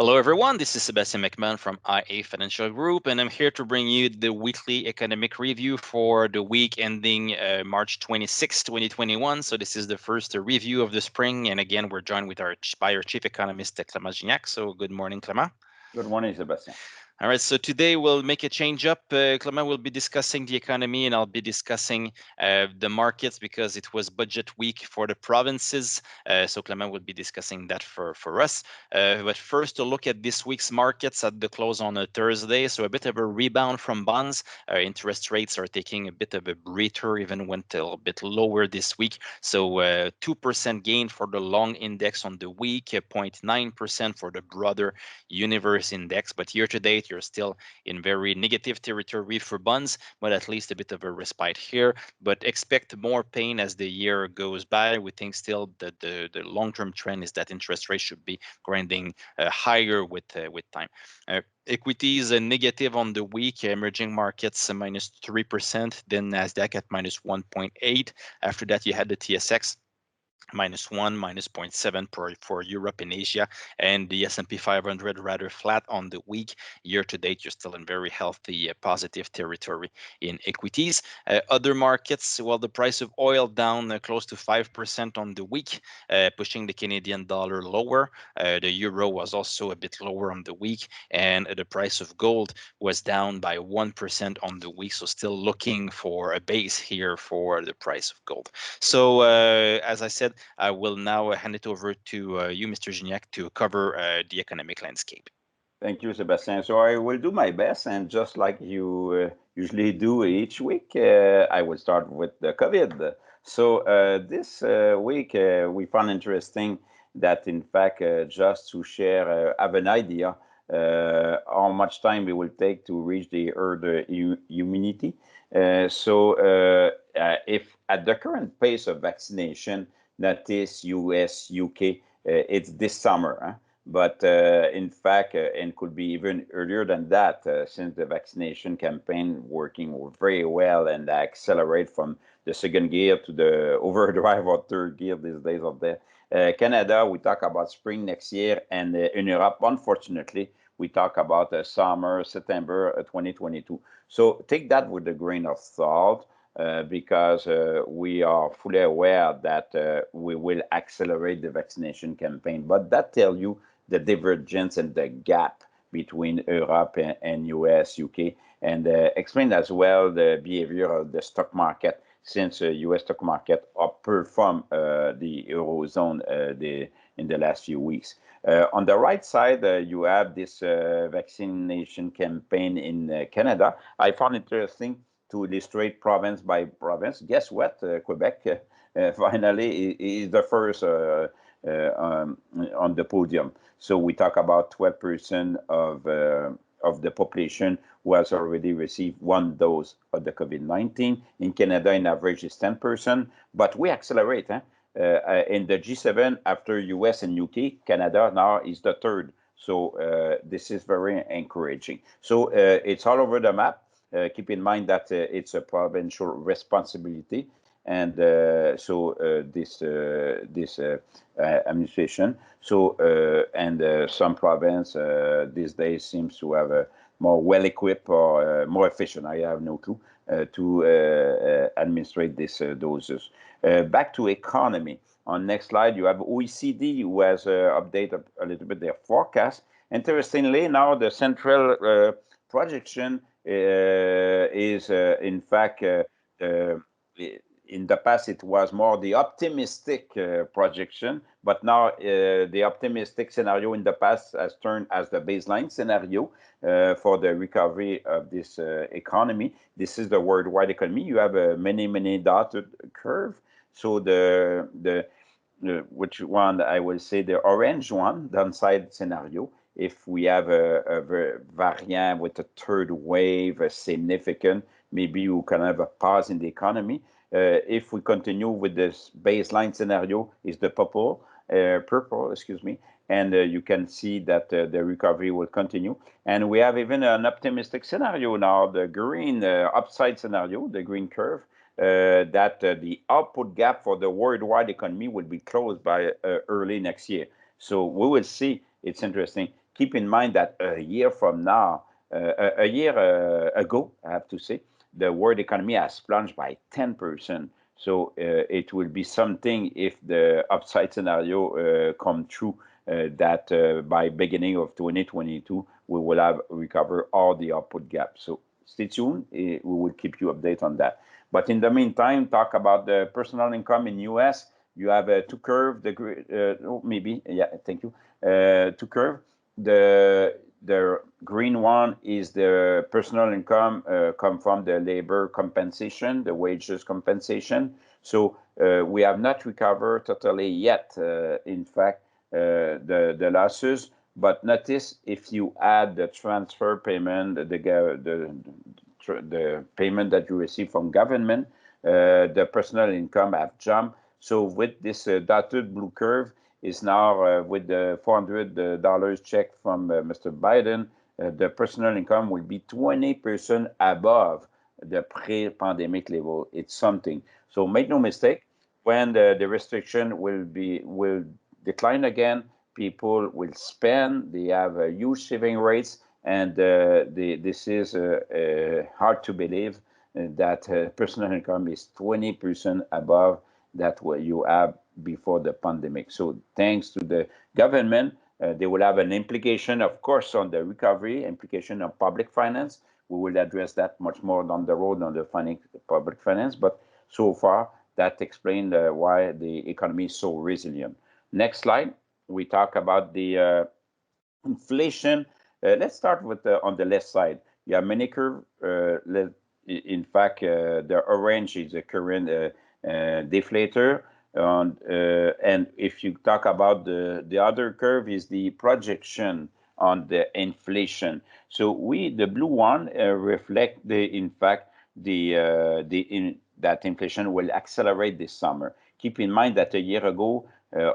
Hello, everyone. This is Sebastian McMahon from IA Financial Group, and I'm here to bring you the weekly economic review for the week ending March 26, 2021. So this is the first review of the spring, and again, we're joined with by our chief economist, Clément Gignac. So good morning, Clément. Good morning, Sebastian. All right, so today we'll make a change up. Clément will be discussing the economy and I'll be discussing the markets because it was budget week for the provinces. So Clément will be discussing that for us. But first, to look at this week's markets at the close on a Thursday. So a bit of a rebound from bonds. Interest rates are taking a bit of a breather, even went a little bit lower this week. So 2% gain for the long index on the week, 0.9% for the broader universe index. But year to date, you're still in very negative territory for bonds, but at least a bit of a respite here. But expect more pain as the year goes by. We think still that the long-term trend is that interest rates should be grinding higher with time. Equities negative on the week, emerging markets minus 3%, then Nasdaq at minus 1.8. After that, you had the TSX -1, -0.7 for Europe and Asia, and the S&P 500 rather flat on the week. Year to date, you're still in very healthy positive territory in equities. Other markets, well, the price of oil down close to 5% on the week, pushing the Canadian dollar lower. The euro was also a bit lower on the week, and the price of gold was down by 1% on the week, so still looking for a base here for the price of gold. So as I said, I will now hand it over to you, Mr. Gignac, to cover the economic landscape. Thank you, Sebastian. So I will do my best, and just like you usually do each week, I will start with the COVID. So this week, we found interesting that, in fact, just to share, have an idea how much time it will take to reach the herd immunity. If at the current pace of vaccination, that is US, UK, it's this summer. But in fact, and could be even earlier than that, since the vaccination campaign working very well and accelerate from the second gear to the overdrive or third gear these days of the Canada, we talk about spring next year, and in Europe, unfortunately, we talk about summer, September 2022. So take that with a grain of salt. Because we are fully aware that we will accelerate the vaccination campaign. But that tells you the divergence and the gap between Europe and US, UK, and explain as well the behavior of the stock market, since US stock market outperformed the Eurozone in the last few weeks. On the right side, you have this vaccination campaign in Canada. I found it interesting to illustrate province by province. Guess what? Quebec finally is the first on the podium. So we talk about 12% of the population who has already received one dose of the COVID-19. In Canada, in average, is 10%. But we accelerate. In the G7, after US and UK, Canada now is the third. So this is very encouraging. So it's all over the map. Keep in mind that it's a provincial responsibility, and this administration. So some province these days seems to have a more well-equipped or more efficient. I have no clue to administrate these doses. Back to economy. On next slide, you have OECD, who has updated a little bit their forecast. Interestingly, now the central projection is in fact in the past it was more the optimistic projection, but now the optimistic scenario in the past has turned as the baseline scenario for the recovery of this economy. This is the worldwide economy. You have a many dotted curve. So the which one I will say the orange one, downside scenario. If we have a variant with a third wave, a significant, maybe you can have a pause in the economy. If we continue with this baseline scenario, is the purple, excuse me, and you can see that the recovery will continue. And we have even an optimistic scenario now, the green upside scenario, the green curve, that the output gap for the worldwide economy will be closed by early next year. So we will see. It's interesting. keep in mind that a year from now, a year ago, I have to say, the world economy has plunged by 10%. So it will be something if the upside scenario come true, that by beginning of 2022, we will have recovered all the output gaps. So stay tuned. We will keep you updated on that. But in the meantime, talk about the personal income in US. You have two curve. Maybe, yeah, thank you. Two curve. The green one is the personal income come from the labor compensation, the wages compensation. So we have not recovered totally yet. In fact, the losses. But notice if you add the transfer payment, the payment that you receive from government, the personal income have jumped. So with this dotted blue curve is now with the $400 check from Mr. Biden, the personal income will be 20% above the pre-pandemic level. It's something. So make no mistake, when the restriction will decline again, people will spend. They have huge saving rates, and this is hard to believe that personal income is 20% above that what you have before the pandemic. So thanks to the government, they will have an implication, of course, on the recovery, implication on public finance. We will address that much more down the road on the public finance, but so far that explains why the economy is so resilient. Next slide, we talk about the inflation. Let's start with on the left side. You have many curve. In fact, the orange is the current deflator. And if you talk about the other curve is the projection on the inflation. So the blue one reflect in fact that inflation will accelerate this summer. Keep in mind that a year ago,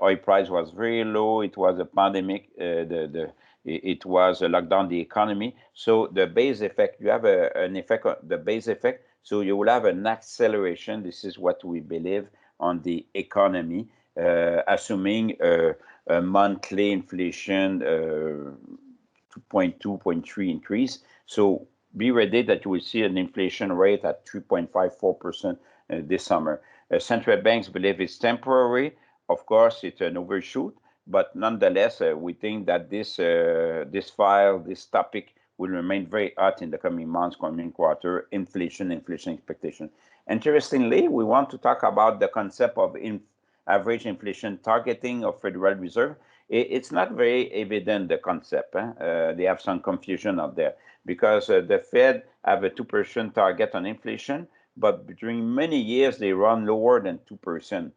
oil price was very low. It was a pandemic. It was a lockdown the economy. So the base effect, you have an effect on the base effect. So you will have an acceleration. This is what we believe on the economy, assuming a monthly inflation 2.2, 2.3 increase. So be ready that you will see an inflation rate at 3.54% this summer. Central banks believe it's temporary. Of course, it's an overshoot, but nonetheless, we think that this topic will remain very hot in the coming months, coming quarter, inflation expectation. Interestingly, we want to talk about the concept of average inflation targeting of Federal Reserve. It's not very evident, the concept. They have some confusion out there because the Fed have a 2% target on inflation, but during many years, they run lower than 2%.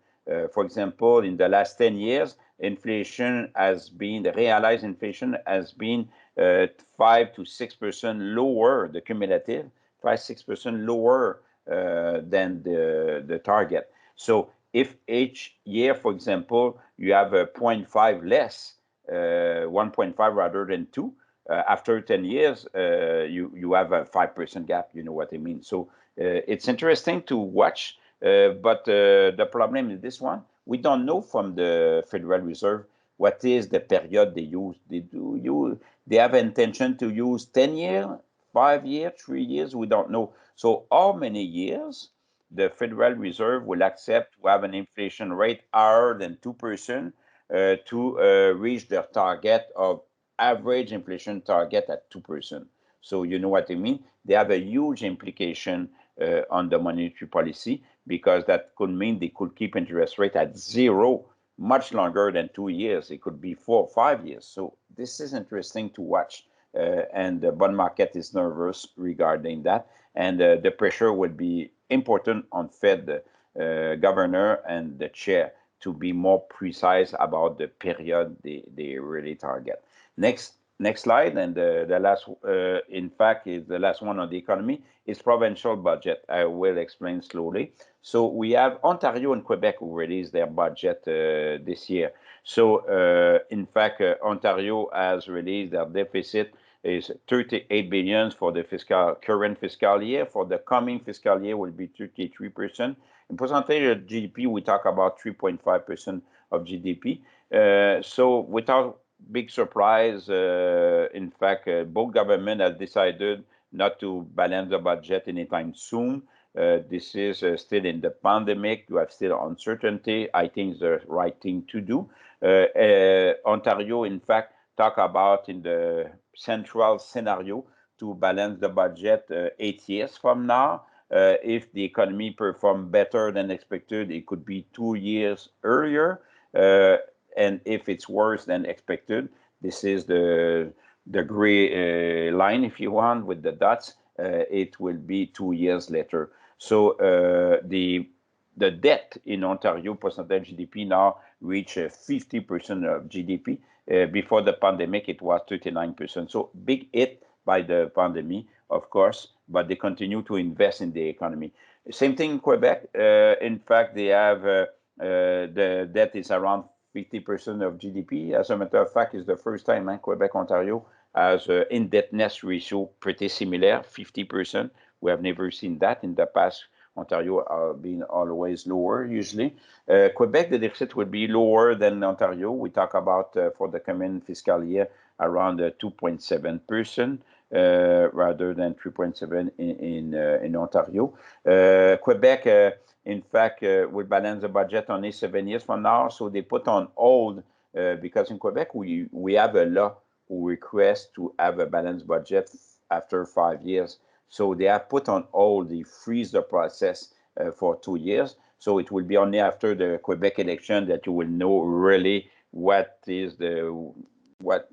For example, in the last 10 years, the realized inflation has been 5 to 6% lower, the cumulative, 5-6% lower than the target. So if each year, for example, you have a 0.5 less, 1.5 rather than 2, after 10 years, you have a 5% gap, you know what I mean? So it's interesting to watch. But the problem is this one. We don't know from the Federal Reserve what is the period they use. They have intention to use 10 years, 5 years, 3 years. We don't know. So how many years the Federal Reserve will accept to have an inflation rate higher than 2% to reach their target of average inflation target at 2%. So you know what I mean? They have a huge implication on the monetary policy, because that could mean they could keep interest rate at zero much longer than 2 years. It could be 4 or 5 years. So this is interesting to watch. And the bond market is nervous regarding that. And the pressure will be important on Fed governor and the chair to be more precise about the period they really target. Next slide, and the last, in fact, is the last one on the economy, is provincial budget. I will explain slowly. So we have Ontario and Quebec who released their budget this year. So in fact, Ontario has released their deficit is 38 billion for the current fiscal year. For the coming fiscal year will be 33%. In percentage of GDP, we talk about 3.5% of GDP. So without big surprise. In fact, both government have decided not to balance the budget anytime soon. This is still in the pandemic. You have still uncertainty. I think it's the right thing to do. Ontario, in fact, talk about in the central scenario to balance the budget 8 years from now. If the economy perform better than expected, it could be 2 years earlier. And if it's worse than expected, this is the gray line, if you want, with the dots. It will be 2 years later. So the debt in Ontario percentage GDP now reach 50% of GDP. Before the pandemic, it was 39%. So big hit by the pandemic, of course, but they continue to invest in the economy. Same thing in Quebec. In fact, they have the debt is around 50% of GDP. As a matter of fact, it's the first time Quebec, Ontario has an indebtedness ratio pretty similar, 50%. We have never seen that in the past. Ontario have been always lower usually. Quebec, the deficit will be lower than Ontario. We talk about for the coming fiscal year around 2.7%. Rather than 3.7 in Ontario. Quebec, in fact, will balance the budget only 7 years from now. So they put on hold because in Quebec, we have a law who requests to have a balanced budget after 5 years. So they have put on hold, they freeze the process for 2 years. So it will be only after the Quebec election that you will know really what is what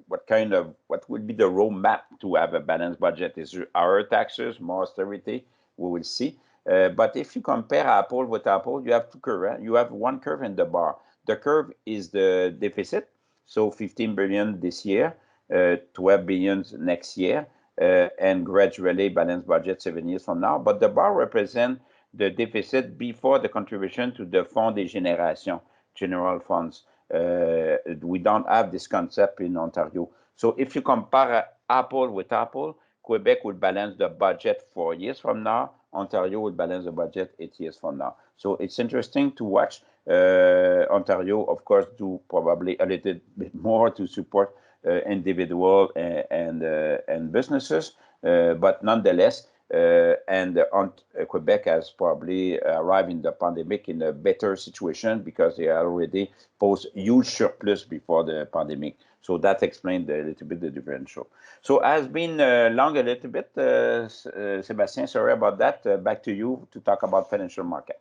will be the roadmap to have a balanced budget. Is our taxes, more austerity? We will see. But if you compare apple with apple, you have two curves. You have one curve and the bar. The curve is the deficit, so 15 billion this year, 12 billion next year, and gradually balanced budget 7 years from now. But the bar represents the deficit before the contribution to the Fonds des Générations, general funds. We don't have this concept in Ontario. So if you compare apple with apple, Quebec will balance the budget 4 years from now. Ontario will balance the budget 8 years from now. So it's interesting to watch. Ontario, of course, do probably a little bit more to support individual and businesses, but nonetheless, Quebec has probably arrived in the pandemic in a better situation because they already posed huge surplus before the pandemic. So that explained a little bit the differential. So has been long a little bit, Sébastien. Sorry about that. Back to you to talk about financial market.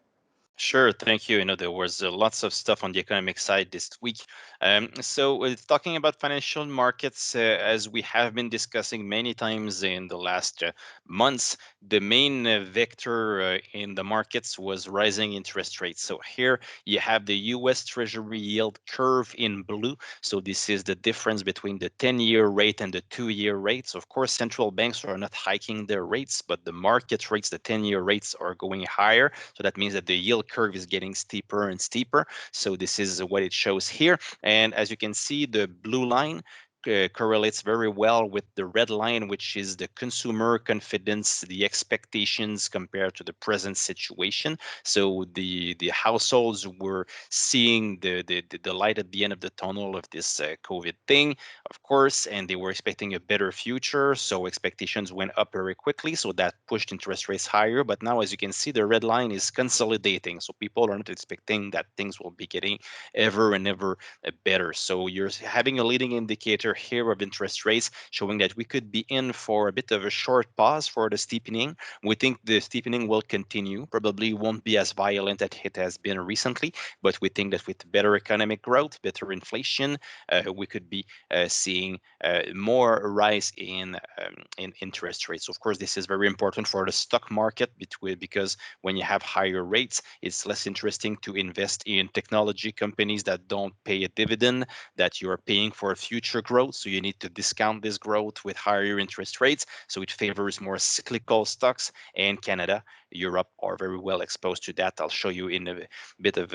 Sure, thank you. There was lots of stuff on the economic side this week. So talking about financial markets, as we have been discussing many times in the last months, the main vector in the markets was rising interest rates. So here you have the US Treasury yield curve in blue. So this is the difference between the 10-year rate and the 2-year rates. Of course, central banks are not hiking their rates, but the market rates, the 10-year rates are going higher. So that means that the yield curve is getting steeper and steeper. So this is what it shows here. And as you can see, the blue line correlates very well with the red line, which is the consumer confidence, the expectations compared to the present situation. So the households were seeing the light at the end of the tunnel of this COVID thing, of course, and they were expecting a better future. So expectations went up very quickly. So that pushed interest rates higher. But now, as you can see, the red line is consolidating. So people are not expecting that things will be getting ever and ever better. So you're having a leading indicator here of interest rates showing that we could be in for a bit of a short pause for the steepening. We think the steepening will continue, probably won't be as violent as it has been recently, but we think that with better economic growth, better inflation, we could be seeing more rise in interest rates. Of course, this is very important for the stock market because when you have higher rates, it's less interesting to invest in technology companies that don't pay a dividend, that you're paying for future growth. So you need to discount this growth with higher interest rates. So it favors more cyclical stocks, and Canada Europe are very well exposed to that. I'll show you in a bit of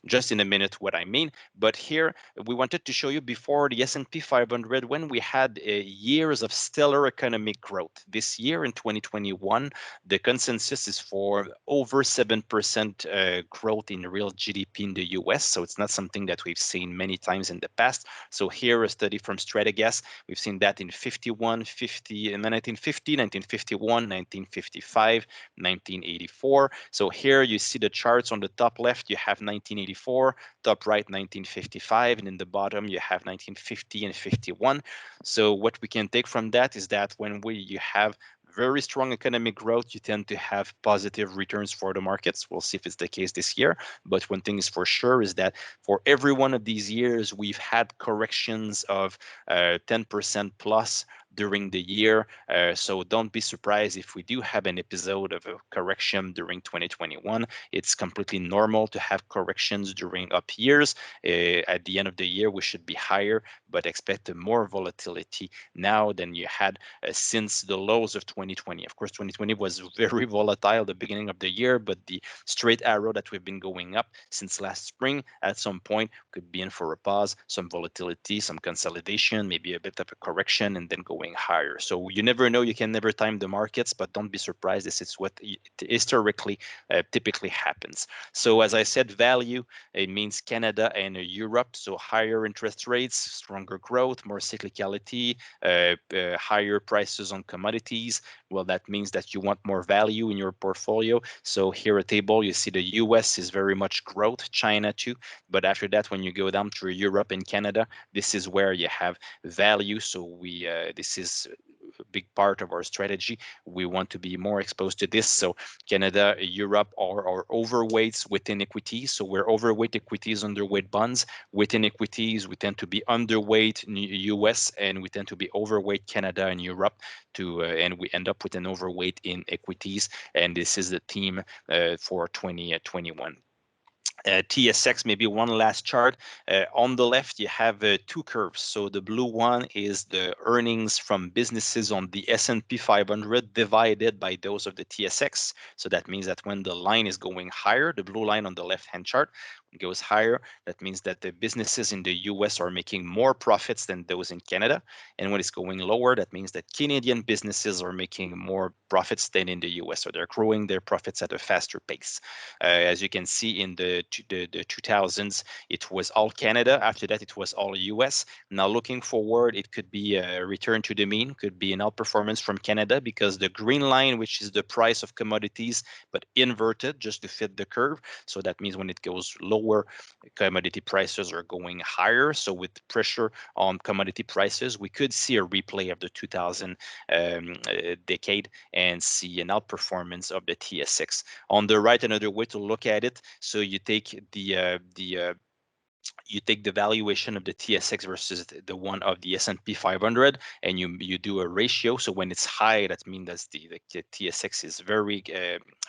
just in a minute what I mean. But here we wanted to show you before the S&P 500 when we had years of stellar economic growth. This year in 2021, the consensus is for over 7% growth in real GDP in the US. So it's not something that we've seen many times in the past. So here a study from Stratagas, we've seen that in 51, 50, in 1950, 1951, 1955, 1984. So here you see the charts on the top left, you have 1984, top right 1955, and in the bottom you have 1950 and 51. So what we can take from that is that when you have very strong economic growth, you tend to have positive returns for the markets. We'll see if it's the case this year. But one thing is for sure is that for every one of these years, we've had corrections of 10% plus during the year. So don't be surprised if we do have an episode of a correction during 2021. It's completely normal to have corrections during up years. At the end of the year, we should be higher, but expect more volatility now than you had since the lows of 2020. Of course, 2020 was very volatile at the beginning of the year, but the straight arrow that we've been going up since last spring, at some point could be in for a pause, some volatility, some consolidation, maybe a bit of a correction, and then going higher. So you never know, you can never time the markets, but don't be surprised. This is what historically typically happens. So as I said, value, it means Canada and Europe. So higher interest rates, stronger growth, more cyclicality, higher prices on commodities. Well, that means that you want more value in your portfolio. So here a table, you see the US is very much growth, China too. But after that, when you go down to Europe and Canada, this is where you have value. So this is a big part of our strategy. We want to be more exposed to this. So Canada, Europe are overweights within equities. So we're overweight equities, underweight bonds. Within equities, we tend to be underweight in US and we tend to be overweight Canada and Europe and we end up with an overweight in equities. And this is the theme for 2021. TSX, maybe one last chart. On the left, you have two curves. So the blue one is the earnings from businesses on the S&P 500 divided by those of the TSX. So that means that when the line is going higher, the blue line on the left-hand chart goes higher, that means that the businesses in the US are making more profits than those in Canada. And when it's going lower, that means that Canadian businesses are making more profits than in the US. So they're growing their profits at a faster pace. As you can see in the 2000s, it was all Canada. After that, it was all US. Now looking forward, it could be a return to the mean, could be an outperformance from Canada because the green line, which is the price of commodities, but inverted just to fit the curve. So that means when it goes lower, commodity prices are going higher. So with pressure on commodity prices, we could see a replay of the 2000 decade and see an outperformance of the TSX. On the right, another way to look at it. So you take you take the valuation of the TSX versus the one of the S&P 500, and you do a ratio. So when it's high, that means that the TSX is very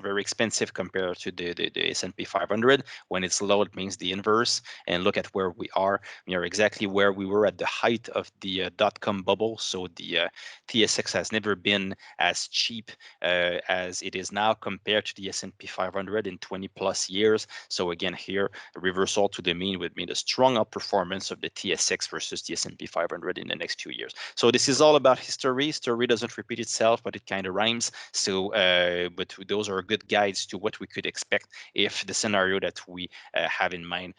expensive compared to the S&P 500. When it's low, it means the inverse. And look at where we are. We are exactly where we were at the height of the dot-com bubble. So the TSX has never been as cheap as it is now compared to the S&P 500 in 20 plus years. So again, here a reversal to the mean would mean a strong outperformance of the TSX versus the S&P 500 in the next 2 years. So this is all about history. History doesn't repeat itself, but it kind of rhymes. So, but those are good guides to what we could expect if the scenario that we have in mind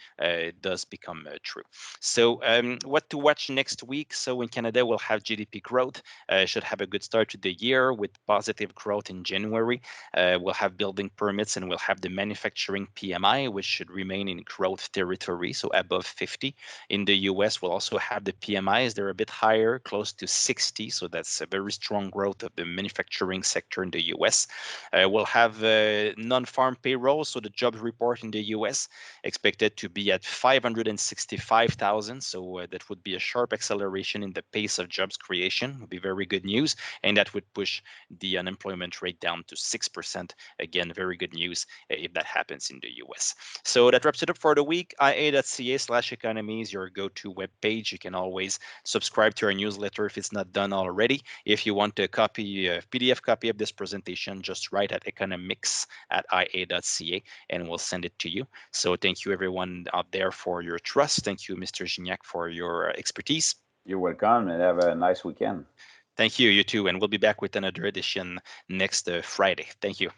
does become true. So, what to watch next week? So in Canada, we'll have GDP growth. Should have a good start to the year with positive growth in January. We'll have building permits and we'll have the manufacturing PMI, which should remain in growth territory, so above 50. In the US, we'll also have the PMIs. They're a bit higher, close to 60. So that's a very strong growth of the manufacturing sector in the US. We'll have non-farm payroll. So the jobs report in the US expected to be at 565,000. So that would be a sharp acceleration in the pace of jobs creation. Would be very good news. And that would push the unemployment rate down to 6%. Again, very good news if that happens in the US. So that wraps it up for the week. IA.ca equities.ca/economy is your go-to web page. You can always subscribe to our newsletter if it's not done already. If you want a copy, a PDF copy of this presentation, just write at economics@ia.ca and we'll send it to you. So thank you everyone out there for your trust. Thank you, Mr. Gignac, for your expertise. You're welcome, and have a nice weekend. Thank you, you too. And we'll be back with another edition next Friday. Thank you.